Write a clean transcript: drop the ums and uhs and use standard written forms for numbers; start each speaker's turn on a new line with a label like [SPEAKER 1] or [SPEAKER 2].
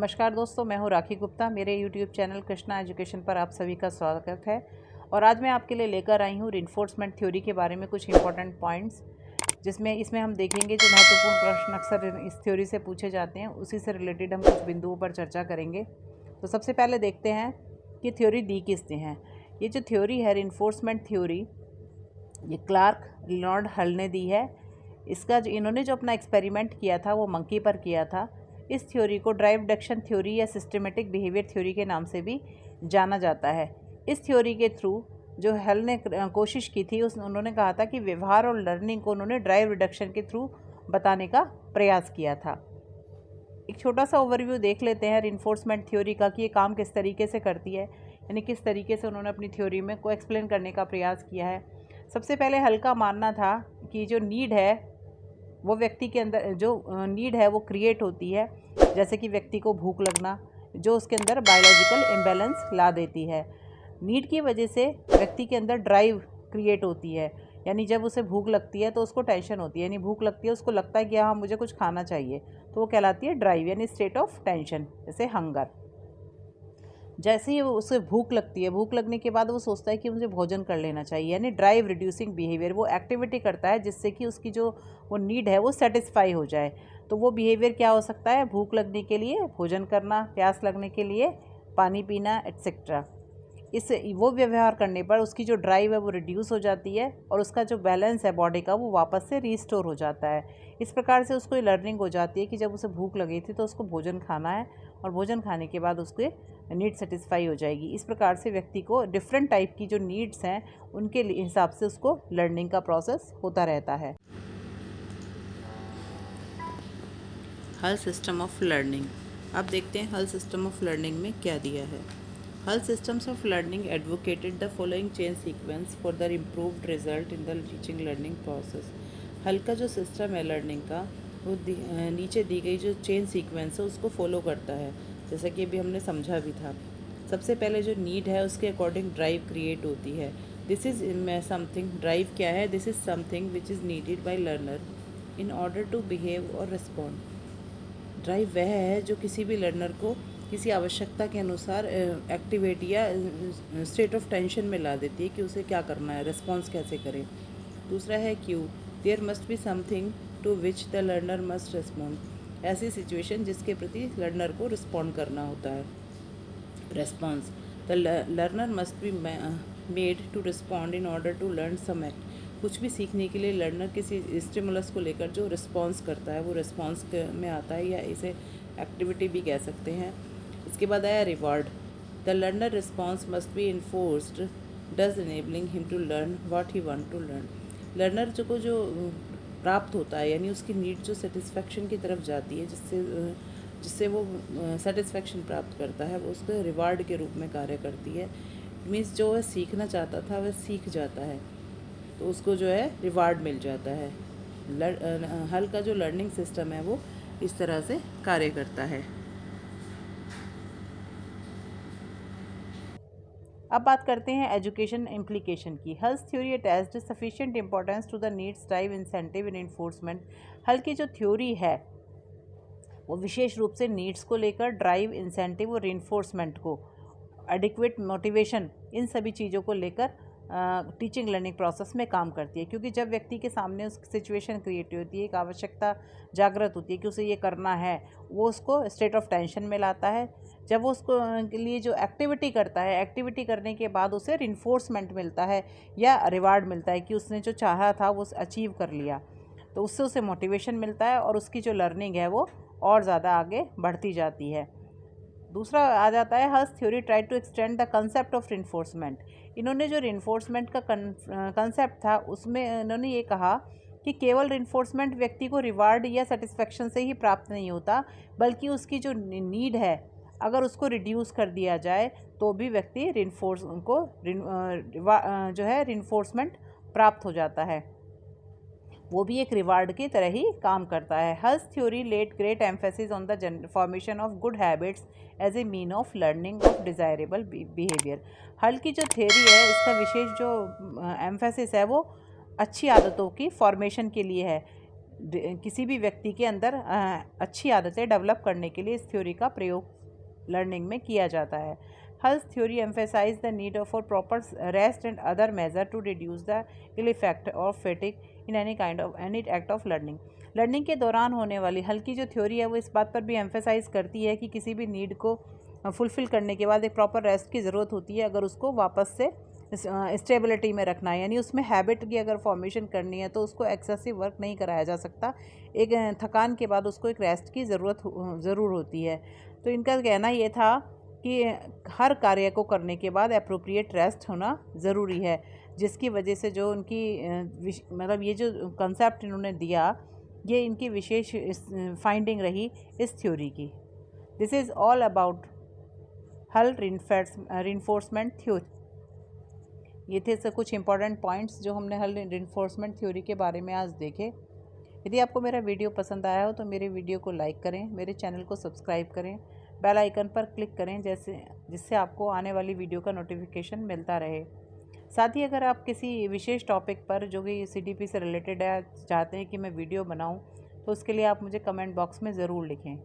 [SPEAKER 1] नमस्कार दोस्तों, मैं हूं राखी गुप्ता। मेरे YouTube चैनल कृष्णा एजुकेशन पर आप सभी का स्वागत है। और आज मैं आपके लिए लेकर आई हूं रिइंफोर्समेंट थ्योरी के बारे में कुछ इंपॉर्टेंट पॉइंट्स, जिसमें इसमें हम देखेंगे जो महत्वपूर्ण प्रश्न अक्सर इस थ्योरी से पूछे जाते हैं, उसी से रिलेटेड हम कुछ बिंदुओं पर चर्चा करेंगे। तो सबसे पहले देखते हैं कि थ्योरी दी किसने है। ये जो थ्योरी है रिइंफोर्समेंट थ्योरी, ये क्लार्क लॉर्ड हल ने दी है। इसका इन्होंने जो अपना एक्सपेरिमेंट किया था वो मंकी पर किया था। इस थ्योरी को ड्राइव डिडक्शन थ्योरी या सिस्टमेटिक बिहेवियर थ्योरी के नाम से भी जाना जाता है। इस थ्योरी के थ्रू जो हल ने कोशिश की थी, उन्होंने कहा था कि व्यवहार और लर्निंग को उन्होंने ड्राइव रिडक्शन के थ्रू बताने का प्रयास किया था। एक छोटा सा ओवरव्यू देख लेते हैं रिइंफोर्समेंट थ्योरी का कि ये काम किस तरीके से करती है, यानी किस तरीके से उन्होंने अपनी थ्योरी में को एक्सप्लेन करने का प्रयास किया है। सबसे पहले हल का मानना था कि जो नीड है वो व्यक्ति के अंदर जो नीड है वो क्रिएट होती है, जैसे कि व्यक्ति को भूख लगना, जो उसके अंदर बायोलॉजिकल इम्बैलेंस ला देती है। नीड की वजह से व्यक्ति के अंदर ड्राइव क्रिएट होती है, यानी जब उसे भूख लगती है तो उसको टेंशन होती है, यानी भूख लगती है उसको लगता है कि हाँ मुझे कुछ खाना चाहिए, तो वो कहलाती है ड्राइव, यानी स्टेट ऑफ टेंशन, जैसे हंगर। जैसे ही उसे भूख लगती है, भूख लगने के बाद वो सोचता है कि मुझे भोजन कर लेना चाहिए, यानी ड्राइव रिड्यूसिंग बिहेवियर। वो एक्टिविटी करता है जिससे कि उसकी जो वो नीड है वो सेटिस्फाई हो जाए। तो वो बिहेवियर क्या हो सकता है? भूख लगने के लिए भोजन करना, प्यास लगने के लिए पानी पीना, एट्सेट्रा। इस वो व्यवहार करने पर उसकी जो ड्राइव है वो रिड्यूस हो जाती है और उसका जो बैलेंस है बॉडी का वो वापस से रीस्टोर हो जाता है। इस प्रकार से उसको ये लर्निंग हो जाती है कि जब उसे भूख लगी थी तो उसको भोजन खाना है और भोजन खाने के बाद उसके नीड सेटिस्फाई हो जाएगी। इस प्रकार से व्यक्ति को डिफरेंट टाइप की जो नीड्स हैं उनके हिसाब से उसको लर्निंग का प्रोसेस होता रहता है। हल सिस्टम ऑफ लर्निंग। अब देखते हैं हल सिस्टम ऑफ लर्निंग में क्या दिया है। हल systems of learning advocated the following chain sequence for the improved result in the teaching learning process. हल का जो सिस्टम है लर्निंग का, वो नीचे दी गई जो चेन सीक्वेंस है उसको फॉलो करता है, जैसा कि अभी हमने समझा भी था। सबसे पहले जो नीड है उसके अकॉर्डिंग ड्राइव क्रिएट होती है। दिस इज़ समथिंग, ड्राइव क्या है? This is something which is needed by learner in order to behave और रिस्पॉन्ड। ड्राइव वह है जो किसी भी लर्नर को किसी आवश्यकता के अनुसार एक्टिविटी या स्टेट ऑफ टेंशन में ला देती है कि उसे क्या करना है, रिस्पॉन्स कैसे करें। दूसरा है cue, there must be something to which the learner must respond. ऐसी सिचुएशन जिसके प्रति लर्नर को रिस्पॉन्ड करना होता है। Response, the learner must be made to respond in order to learn some act. कुछ भी सीखने के लिए लर्नर किसी स्टिमुलस को लेकर जो रिस्पॉन्स करता है वो रिस्पॉन्स में आता है, या इसे एक्टिविटी भी कह सकते हैं। इसके बाद आया reward, the learner response must be enforced thus enabling him to learn what he want to learn. Learner जो प्राप्त होता है, यानी उसकी नीड जो सेटिस्फेक्शन की तरफ जाती है, जिससे वो सेटिस्फेक्शन प्राप्त करता है, वो उसको रिवार्ड के रूप में कार्य करती है। मीन्स जो वह सीखना चाहता था वह सीख जाता है, तो उसको जो है रिवार्ड मिल जाता है। हल का जो लर्निंग सिस्टम है वो इस तरह से कार्य करता है। अब बात करते हैं एजुकेशन इम्प्लीकेशन की। Hull's theory attached sufficient importance to the needs drive incentive in enforcement. Hull की जो थ्योरी है वो विशेष रूप से नीड्स को लेकर, ड्राइव, इंसेंटिव और रिइंफोर्समेंट को, एडिक्वेट मोटिवेशन, इन सभी चीज़ों को लेकर टीचिंग लर्निंग प्रोसेस में काम करती है। क्योंकि जब व्यक्ति के सामने उस सिचुएशन क्रिएट होती है, एक आवश्यकता जागृत होती है कि उसे ये करना है, वो उसको स्टेट ऑफ टेंशन में लाता है। जब वो उसको के लिए जो एक्टिविटी करता है, एक्टिविटी करने के बाद उसे रिइंफोर्समेंट मिलता है या रिवार्ड मिलता है कि उसने जो चाहा था वो अचीव कर लिया, तो उससे उसे मोटिवेशन मिलता है और उसकी जो लर्निंग है वो और ज़्यादा आगे बढ़ती जाती है। दूसरा आ जाता है Hull's theory try to extend the concept of reinforcement. इन्होंने जो रिइंफोर्समेंट का कंसेप्ट था उसमें इन्होंने ये कहा कि केवल रिइंफोर्समेंट व्यक्ति को रिवार्ड या सेटिस्फेक्शन से ही प्राप्त नहीं होता, बल्कि उसकी जो नीड है अगर उसको रिड्यूस कर दिया जाए तो भी व्यक्ति जो है रिइंफोर्समेंट प्राप्त हो जाता है, वो भी एक रिवार्ड की तरह ही काम करता है। Hull's theory laid great emphasis on the formation of good habits as a mean of learning of desirable behaviour. Hull की जो थ्योरी है इसका विशेष जो एम्फेसिस है वो अच्छी आदतों की फॉर्मेशन के लिए है। किसी भी व्यक्ति के अंदर अच्छी आदतें डेवलप करने के लिए इस थ्योरी का प्रयोग लर्निंग में किया जाता है। Hull's theory emphasize the need for proper rest and other measure to reduce the ill effect of fatigue in any act of learning. Learning के दौरान होने वाली हल की जो थ्योरी है वो इस बात पर भी एम्फेसाइज करती है कि किसी भी नीड को फुलफ़िल करने के बाद एक प्रॉपर रेस्ट की ज़रूरत होती है अगर उसको वापस से स्टेबिलिटी में रखना है, यानी उसमें हैबिट की अगर फॉर्मेशन करनी है तो उसको एक्सेसिव वर्क नहीं कराया जा सकता। एक थकान के बाद उसको एक रेस्ट की ज़रूरत ज़रूर होती है। तो इनका कहना ये था कि हर कार्य को करने के बाद अप्रोप्रिएट रेस्ट होना ज़रूरी है, जिसकी वजह से जो उनकी मतलब ये जो कंसेप्ट इन्होंने दिया ये इनकी विशेष फाइंडिंग रही इस थ्योरी की। दिस इज़ ऑल अबाउट हल रिइंफोर्समेंट थ्योरी। ये थे सब कुछ इंपॉर्टेंट पॉइंट्स जो हमने हल रिइंफोर्समेंट थ्योरी के बारे में आज देखे। यदि आपको मेरा वीडियो पसंद आया हो तो मेरे वीडियो को लाइक करें, मेरे चैनल को सब्सक्राइब करें, बेल आइकन पर क्लिक करें जिससे आपको आने वाली वीडियो का नोटिफिकेशन मिलता रहे। साथ ही अगर आप किसी विशेष टॉपिक पर जो कि CDP से रिलेटेड है चाहते हैं कि मैं वीडियो बनाऊं तो उसके लिए आप मुझे कमेंट बॉक्स में ज़रूर लिखें।